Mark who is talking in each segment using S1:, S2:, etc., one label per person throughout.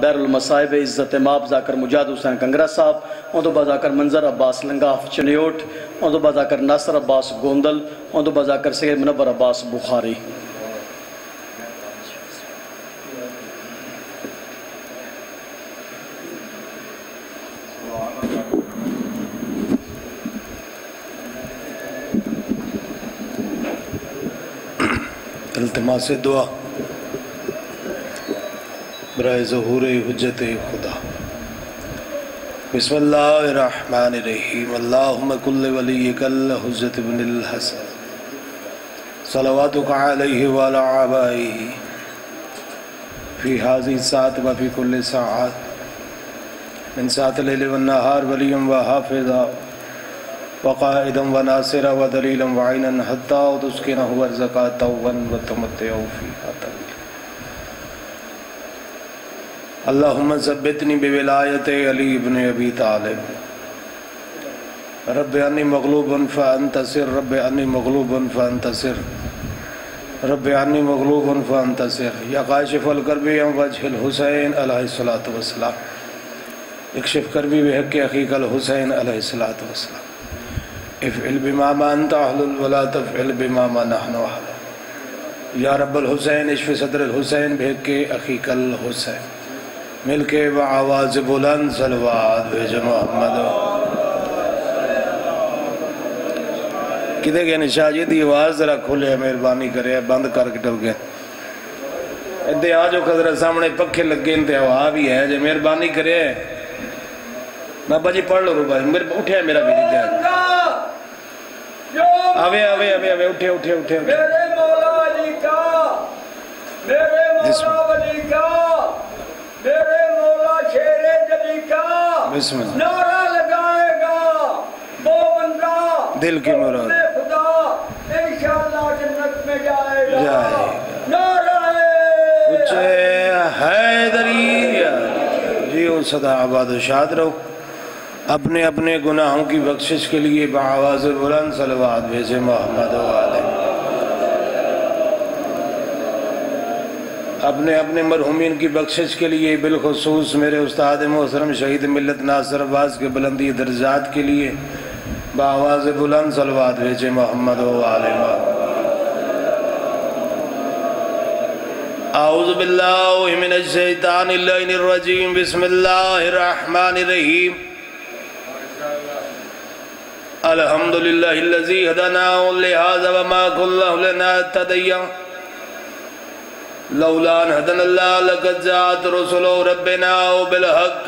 S1: بیر المصائب عزت ماب ذاکر مجاد حسین کنگرہ صاحب، ان تو بذاکر منظر عباس لنگاف چنیوٹ، ان تو بذاکر ناصر عباس گوندل، ان تو بذاکر سید منور عباس بخاری۔
S2: التماس دعا برائے ظہور حجت خدا۔ بسم اللہ الرحمن الرحیم۔ اللہم کل ولیک الحجت بن الحسن صلواتک علیہ وعلی آبائہ فی حاضی ساعت و فی کل ساعت من ساعت اللیل والنہار ولیم و حافظا وقائدا وناصرا ودلیلا وعینا حتی تسکنہ ورزقا توبا وتمتعہ فیہا طویلا۔ اللہم ثبتنی بولایت علی ابن ابی طالب۔ رب انی مغلوب فانتصر، رب انی مغلوب فانتصر، رب انی مغلوب فانتصر۔ یا کاشف الکرب عن وجہ الحسین علیہ الصلوۃ والسلام، اکشف کربی بحق اخیک الحسین علیہ الصلوۃ والسلام۔ افعل بما ما انت اہل ولا تفعل بما ما نحن اہل۔ یا رب الحسین اشف صدر الحسین بحق اخیک الحسین۔ مل کے بآواز بلند صلوات بھیج محمد۔ کدھے گئے نشاہ جی دی آواز ذرا کھلے، مہربانی کرے، بند کر کے ٹل گئے۔ ادھے آجو قدر سامنے پکھے لگے، انتے ہوا بھی ہے، جو مہربانی کرے۔ بابا جی پڑھ لو رو بھائی، اٹھے ہے میرا بیری دیا۔ آوے آوے آوے آوے، اٹھے اٹھے اٹھے۔
S3: میرے مولا علی کا، میرے مولا علی کا، میرے مولا شیر جلی کا
S2: بسم اللہ
S3: نعرہ لگائے گا وہ بندہ
S2: دل کی مراد
S3: خدا انشاءاللہ جنت میں جائے گا۔ نعرہ
S2: اچھے حیدری جیو صدا آباد و شاد رہو۔ اپنے اپنے گناہوں کی بخشش کے لیے بآواز بلند صلوات بھیجے محمد و آلہ۔ اپنے اپنے مرحومین کی بخشش کے لیے بالخصوص میرے استاد محترم شہید ملت ناصر عباس کے بلندی درجات کے لیے بآواز بلند صلوات بھیجے محمد و آلہ۔ اعوذ باللہ من الشیطان اللعین الرجیم، بسم اللہ الرحمن الرحیم۔ الحمدللہ الذی ہدانا لہذا وما كنا لنهتدی لولا ان هدانا اللہ لقد جاءت رسل ربنا بالحق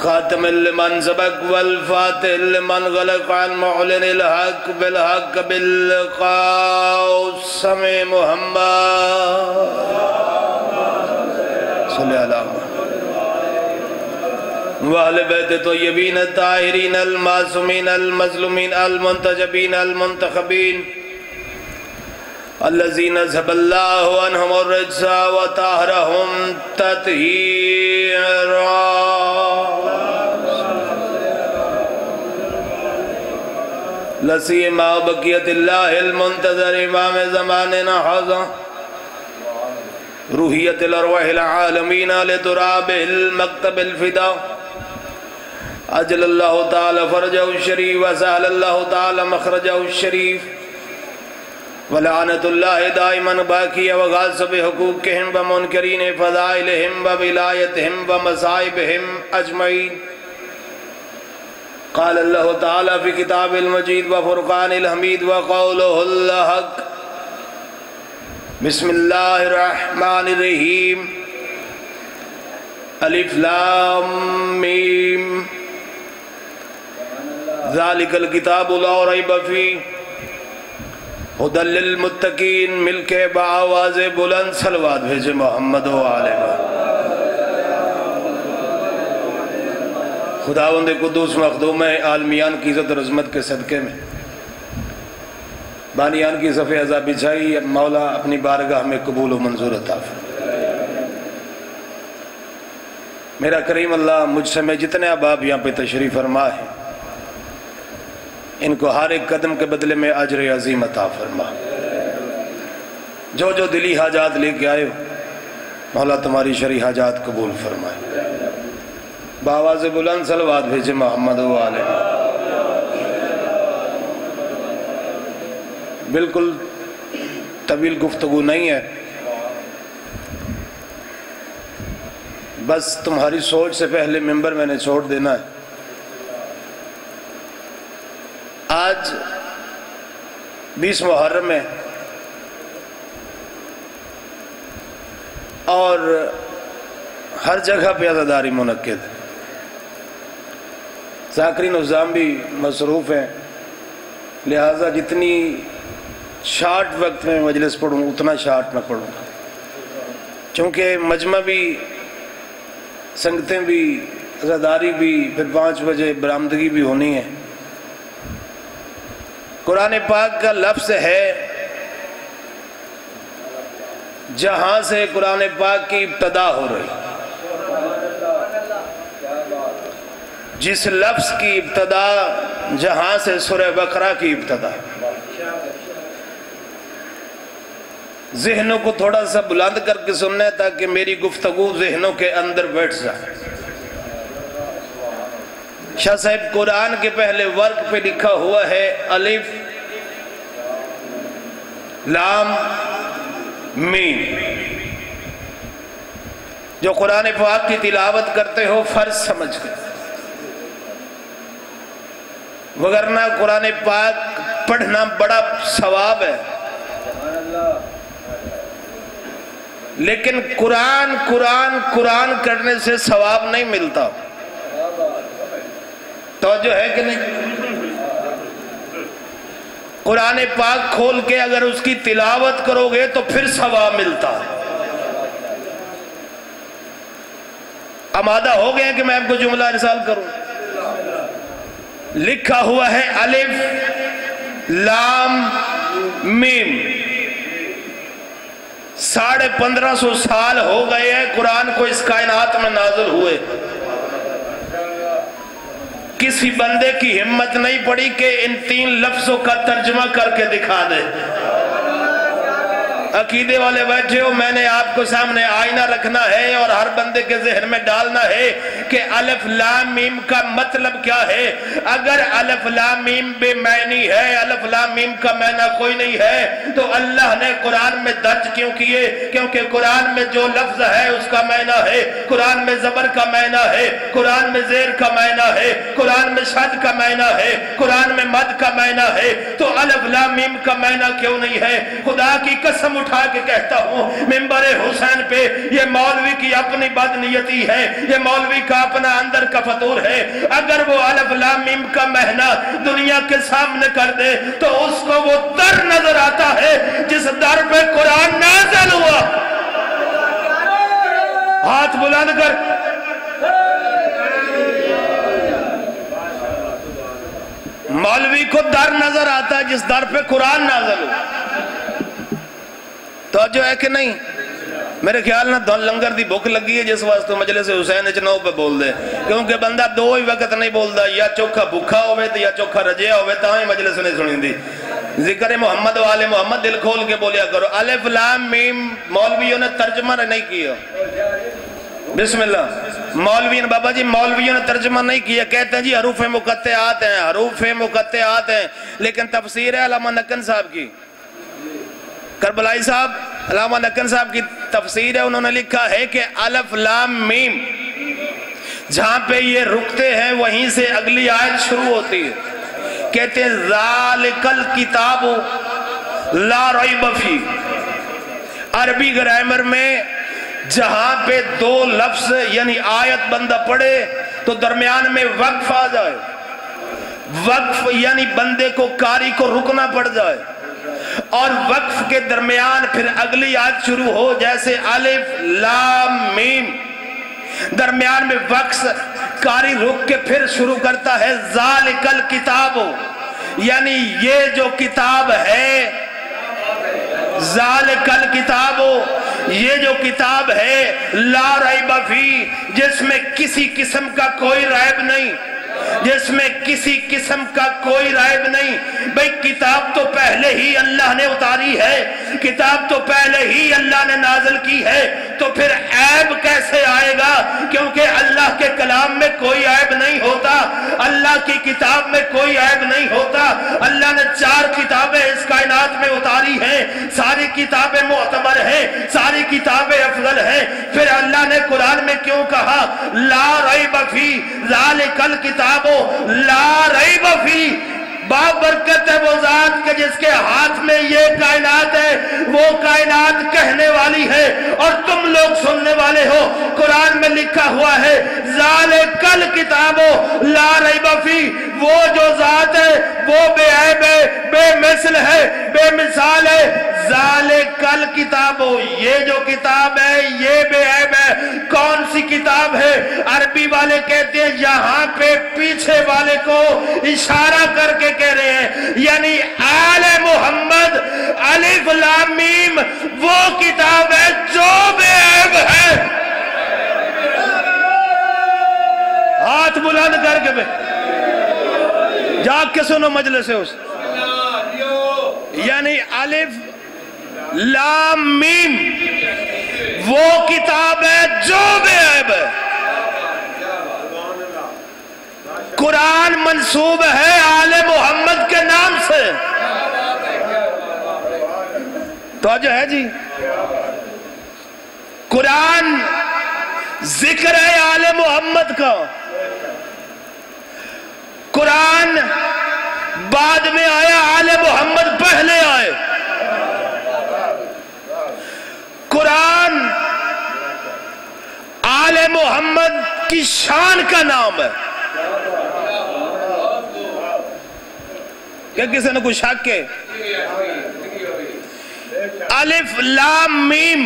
S2: خاتم لمن سبق والفاتح لمن غلق عن معلن الحق بالحق بالقاسم محمد صلی اللہ علیہ وآل بیت طیبین الطاہرین المعصومین المظلومین المنتجبین المنتخبین الذین ذهب اللہ عنہم الرجس وطہرہم تطہیرا۔ لسیما بقیت اللہ المنتظر امام زماننا حضا روحیت الارواح العالمین لتراب المکتب الفدا اجل اللہ تعالی فرجہ الشریف وسہل اللہ تعالی مخرجہ الشریف ولعنت اللہ دائما باقی وغاصب حقوقہم ومنکرین فضائلہم وولایتہم ومصائبہم اجمعین۔ قال اللہ تعالی فی کتاب المجید وفرقان الحمید وقولہ الحق۔ بسم اللہ الرحمن الرحیم۔ الف لام میم ذالک الکتاب لا ریب فیہ ہدی للمتقین۔ مل کے بآواز بلند صلوات بھیجے محمد و آلہ۔ خداوند قدوس مخدوم عالمیان کی عزت و عظمت کے صدقے میں بانیان کی صفحہ ازا بچھائی، مولا اپنی بارگاہ میں قبول و منظور عطا فرمائے۔ میرا کریم اللہ مجھ سے میں جتنے احباب یہاں پہ تشریف فرما ہے ان کو ہر ایک قدم کے بدلے میں اجر عظیم عطا فرما۔ جو جو دلی حاجات لے کے آئے ہو مولا تمہاری شرعی حاجات قبول فرمائے. بآواز بلند صلوات بھیجے محمد و آلہ. بالکل طویل گفتگو نہیں ہے، بس تمہاری سوچ سے پہلے ممبر میں نے چھوڑ دینا ہے. آج 20 محرم ہے اور ہر جگہ پہ عزاداری منعقد. ذاکرین نظام بھی مصروف ہیں، لہٰذا جتنی شارٹ وقت میں مجلس پڑھوں اتنا شارٹ میں پڑھوں، چونکہ مجمع بھی، سنگتیں بھی، عزاداری بھی، پھر 5 بجے برآمدگی بھی ہونی ہے. قرآن پاک کا لفظ ہے، جہاں سے قرآن پاک کی ابتدا ہو رہی، جس لفظ کی ابتدا جہاں سے سورہ بقرہ کی ابتدا. ذہنوں کو تھوڑا سا بلند کر کے سننا ہے تاکہ میری گفتگو ذہنوں کے اندر بیٹھ جائے. شاہ صاحب قرآن کے پہلے ورق پہ لکھا ہوا ہے الف لام میم. جو قرآن پاک کی تلاوت کرتے ہو فرض سمجھ کے، وگرنہ قرآن پاک پڑھنا بڑا ثواب ہے، لیکن قرآن کرنے سے ثواب نہیں ملتا. توجہ ہے کہ نہیں؟ قرآن پاک کھول کے اگر اس کی تلاوت کرو گے تو پھر ثواب ملتا ہے. آمادہ ہو گئے کہ میں آپ کو جملہ ارسال کروں؟ لکھا ہوا ہے الف لام میم. 1550 سال ہو گئے ہیں قرآن کو اس کائنات میں نازل ہوئے. کسی بندے کی ہمت نہیں پڑی کہ ان 3 لفظوں کا ترجمہ کر کے دکھا دے. عقیدے والے بیٹھے ہو، میں نے آپ کو سامنے آئینہ رکھنا ہے اور ہر بندے کے ذہن میں ڈالنا ہے کہ الف لام میم کا مطلب کیا ہے. اگر الف لام میم بے معنی ہے، الف لام میم کا معنی کوئی نہیں ہے، تو اللہ نے قرآن میں درج کیوں کیے؟ کیونکہ قرآن میں جو لفظ ہے اس کا معنی ہے، قرآن میں زبر کا معنی ہے، قرآن میں زیر کا معنی ہے، قرآن میں شد کا معنی ہے، قرآن میں مد کا معنی ہے. تو الف لام میم کا معنی کیوں نہیں ہے؟ خدا کی قسم اٹھا کے کہتا ہوں منبر حسین پہ، یہ مولوی کی اپنی بدنیتی ہے، یہ مولوی کا اپنا اندر کا فطور ہے. اگر وہ الف لام میم کا معنی دنیا کے سامنے کر دے تو اس کو وہ در نظر آتا ہے جس در پہ قرآن نازل ہوا. ہاتھ بلند کر. مولوی کو در نظر آتا ہے جس در پہ قرآن نازل ہوا. توجہ ہے کہ نہیں؟ میرے خیال نہ لنگر دی بھوک لگی ہے جس واسطے مجلس حسین چنو پہ بول دے، کیونکہ بندہ 2 ہی وقت نہیں بولدا، یا چوکھا بھوکھا ہوئے یا چوکھا رجیا ہوئے تا ہی مجلس نہیں سنیں دی. ذکر محمد و آل محمد دل کھول کے بولیا کرو. الف لام میم مولویوں نے ترجمہ نہیں کیا. بسم اللہ. مولویوں بابا جی مولویوں نے ترجمہ نہیں کیا، کہتے ہیں جی حروف مقطعات ہیں، حروف مقطعات ہیں، لیکن تفسیر ہے علامہ نکن صاحب کی، کربلائی صاحب علامہ نکن صاحب کی تفسیر ہے. انہوں نے لکھا ہے کہ الف لام میم جہاں پہ یہ رکتے ہیں وہیں سے اگلی آیت شروع ہوتی ہے. کہتے ہیں ذالک الکتاب لا ریب فیہ. عربی گرامر میں جہاں پہ 2 لفظ یعنی آیت بندہ پڑھے تو درمیان میں وقف آ جائے، وقف یعنی بندے کو قاری کو رکنا پڑ جائے، اور وقف کے درمیان پھر اگلی آیت شروع ہو، جیسے الف لام میم، درمیان میں وقف قاری رک کے پھر شروع کرتا ہے ذالک الکتاب، یعنی یہ جو کتاب ہے، ذالک الکتاب یہ جو کتاب ہے لا ریب فیہ، جس میں کسی قسم کا کوئی ریب نہیں. جس میں کسی قسم کا کوئی رائب نہیں. بھئی کتاب تو پہلے ہی اللہ نے اتاری ہے, کتاب تو پہلے ہی اللہ نے نازل کی ہے, تو پھر عیب کیسے آئے گا؟ کیونکہ اللہ کے کلام میں کوئی عیب نہیں ہوتا, اللہ کی کتاب میں کوئی عیب نہیں ہوتا. اللہ نے 4 کتابیں اس کائنات میں اتاری ہیں, ساری کتابیں معتبر ہیں, ساری کتابیں افضل ہیں. پھر اللہ نے قرآن میں کیوں کہا لا ریب فی ذالک الکتاب لا ریب فی؟ بابرکت ہے وہ ذات کے جس کے ہاتھ میں یہ کائنات ہے, وہ کائنات کہنے والی ہے اور تم لوگ سننے والے ہو. قرآن میں لکھا ہوا ہے ذالک الکتاب لا ریب فی, وہ جو ذات ہے وہ بے عیب ہے, بے مثل ہے, بے مثال ہے. ذالک الکتاب, یہ جو کتاب ہے یہ بے عیب ہے. کون سی کتاب ہے؟ عربی والے کہتے ہیں یہاں پہ پیچھے والے کو اشارہ کر کے کہہ رہے ہیں, یعنی آل محمد الف لام میم وہ کتاب ہے جو بے عیب ہے. ہاتھ بلند کر کے بے جاگ کے سنو مجلس سے اس, یعنی الف لام میم وہ کتاب ہے جو بے عیب ہے. قرآن منسوب ہے آل محمد کے نام سے. تو جو ہے جی قرآن ذکر ہے آل محمد کا, قرآن بعد میں آیا, آل محمد پہلے آئے. قرآن آل محمد کی شان کا نام ہے. کیا کسی نے کوئی شک ہے؟ الف لام میم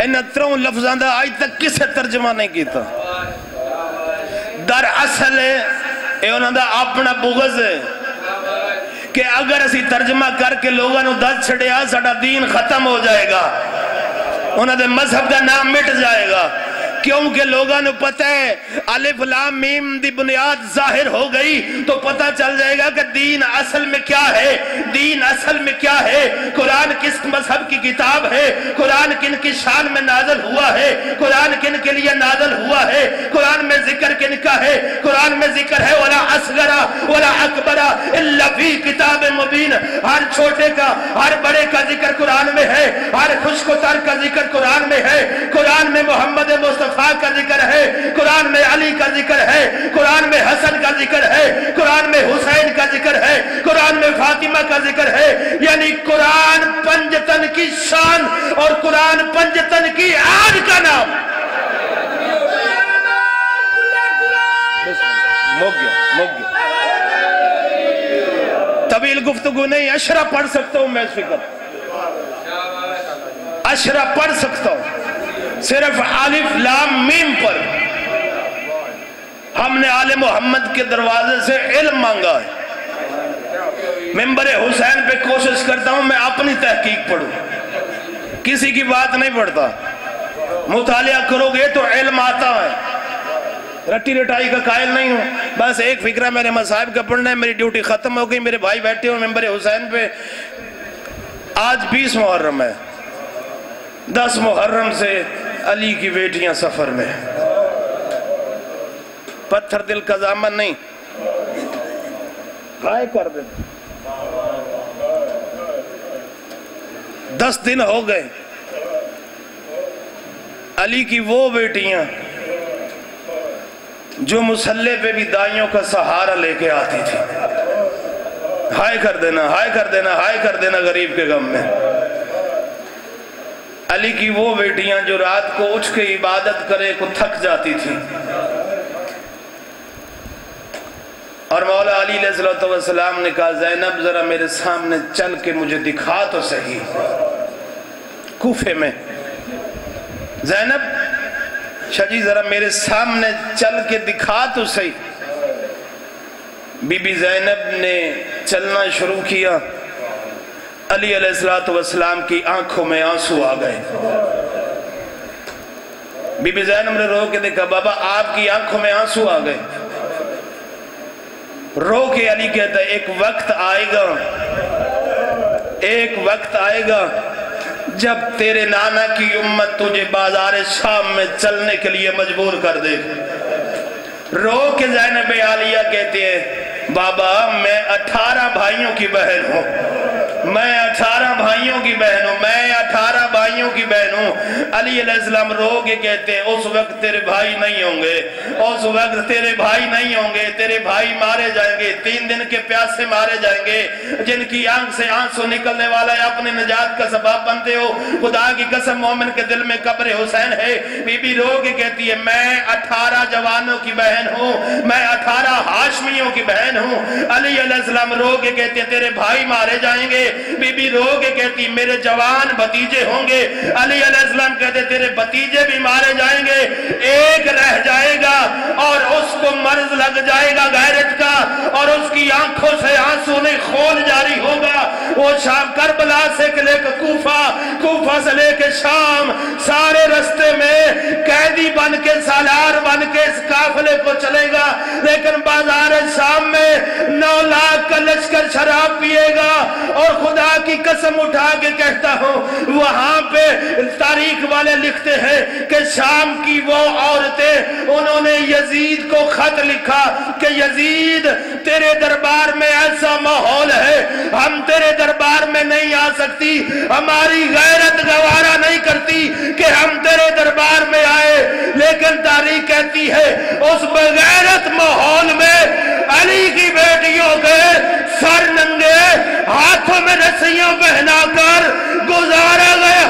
S2: ان 3 لفظاں دا آج تک کسے ترجمہ نہیں کیتا. در اصل ہے اے انہاں دا اپنا بغض ہے کہ اگر اسی ترجمہ کر کے لوگاں نو دس چھڑیا ساڑا دین ختم ہو جائے گا, انہاں دے مذہب دا نام مٹ جائے گا. کیونکہ لوگاں نو پتہ ہے الف لام میم دی بنیاد ظاہر ہو گئی تو پتہ چل جائے گا کہ دین اصل میں کیا ہے, دین اصل میں کیا ہے, قرآن کس مذہب کی کتاب ہے, قرآن کن کی شان میں نازل ہوا ہے, قرآن کن کے لیے نازل ہوا ہے, قرآن میں ذکر کن کا ہے. قرآن میں ذکر ہے وَلَا أَصْغَرَ وَلَا أَكْبَرَ إِلَّا فِي كِتَابٍ مُبِينٍ, ہر چھوٹے کا ہر بڑے کا ذکر قرآن میں ہے, ہر خشک و تر کا ذکر قرآن میں ہے. قرآن میں محمد مصطفیٰ کا ذکر ہے, قرآن میں علی کا ذکر ہے, قرآن میں حسن کا ذکر ہے, قرآن میں حسین کا ذکر ہے, قرآن میں فاطمہ کا ذکر ہے. یعنی قرآن پنجتن کی شان اور قرآن پنجتن کی آن کا نام. طویل گفتگو نہیں, اشرا پڑھ سکتا ہوں میں اس فکر, اشرا پڑھ سکتا ہوں. صرف الف لام میم پر ہم نے آل محمد کے دروازے سے علم مانگا ہے. ممبر حسین پہ کوشش کرتا ہوں میں اپنی تحقیق پڑھوں, کسی کی بات نہیں پڑھتا. مطالعہ کرو گے تو علم آتا ہے, رٹی رٹائی کا قائل نہیں ہوں. بس ایک فکرہ میرے مصائب کا پڑھنا ہے, میری ڈیوٹی ختم ہو گئی. میرے بھائی بیٹھے ہوں ممبر حسین پہ, آج 20 محرم ہے, 10 محرم سے علی کی بیٹیاں سفر میں, پتھر دل کا دامن نہیں کھائے کر دے. 10 دن ہو گئے, علی کی وہ بیٹیاں جو مسلح پہ بھی دائیوں کا سہارا لے کے آتی تھی, ہائے کر دینا, ہائے کر دینا, ہائے کر دینا غریب کے غم میں. علی کی وہ بیٹیاں جو رات کو اٹھ کے عبادت کرے کو تھک جاتی تھی, اور مولا علی علیہ السلام نے کہا زینب ذرا میرے سامنے چل کے مجھے دکھا تو صحیح. کوفے میں زینب شاہ جی ذرا میرے سامنے چل کے دکھا تو صحیح. بی بی زینب نے چلنا شروع کیا, علی علیہ السلام کی آنکھوں میں آنسو آ گئے. بی بی زینب نے رو کے دیکھا بابا آپ کی آنکھوں میں آنسو آ گئے. رو کے علی کہتا ہے ایک وقت آئے گا جب تیرے نانا کی امت تجھے بازار شام میں چلنے کے لیے مجبور کر دے. رو کے زینب عالیہ کہتے ہیں بابا میں 18 بھائیوں کی بہن ہوں، میں 18 بھائیوں کی بہن ہوں، میں 18 بھائیوں کی بہن ہوں. علی علیہ السلام رو کے کہتے ہیں اس وقت تیرے بھائی نہیں ہوں گے، اس وقت تیرے بھائی نہیں ہوں گے، تیرے بھائی مارے جائیں گے، 3 دن کے پیاسے مارے جائیں گے، جن کی آنکھ سے آنسو نکلنے والا ہے اپنے نجات کا سبب بنتے ہو. خدا کی قسم مومن کے دل میں قبر حسین ہے. بی بی رو کے کہتی ہے میں 18 جوانوں کی بہن ہوں، میں 18 ہاشمیوں کی بہن ہوں. علی علیہ السلام رو کے کہتے ہیں تیرے بھائی مارے جائیں گے. بی بی رو کے کہتی میرے جوان بھتیجے ہوں گے. علی علیہ السلام کہتے تیرے بھتیجے بھی مارے جائیں گے، ایک رہ جائے گا اور اس کو مرض لگ جائے گا غیرت کا، اور اس کی آنکھوں سے آنسو نہیں خون جاری ہوگا. وہ شام کربلا سے لے کے کوفہ سے لے کے شام سارے رستے میں قیدی بن کے سالار بن کے اس قافلے کو چلے گا، لیکن بازار شام میں 9 لاکھ کا لشکر شراب پیے گا. اور خدا کی قسم اٹھا کے کہتا ہوں وہاں پہ تاریخ والے لکھتے ہیں کہ شام کی وہ عورتیں انہوں نے یزید کو خط لکھا کہ یزید تیرے دربار میں ایسا ماحول ہے، ہم تیرے دربار میں نہیں آ سکتی، ہماری غیرت گوارا نہیں کرتی کہ ہم تیرے دربار میں آئے. لیکن تاریخ کہتی ہے اس بغیرت ماحول میں علی کی بیٹیوں کے سر ننگے ہاتھوں میں رسیاں پہنا کر گزارا گیا.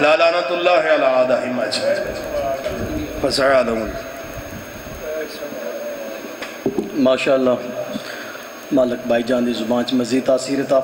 S2: لعنت اللہ علی اعدائہم اجمعین. فسعالہم.
S1: ماشاءاللہ مالک بھائی جان دی زبان چ مزید تاثیر عطا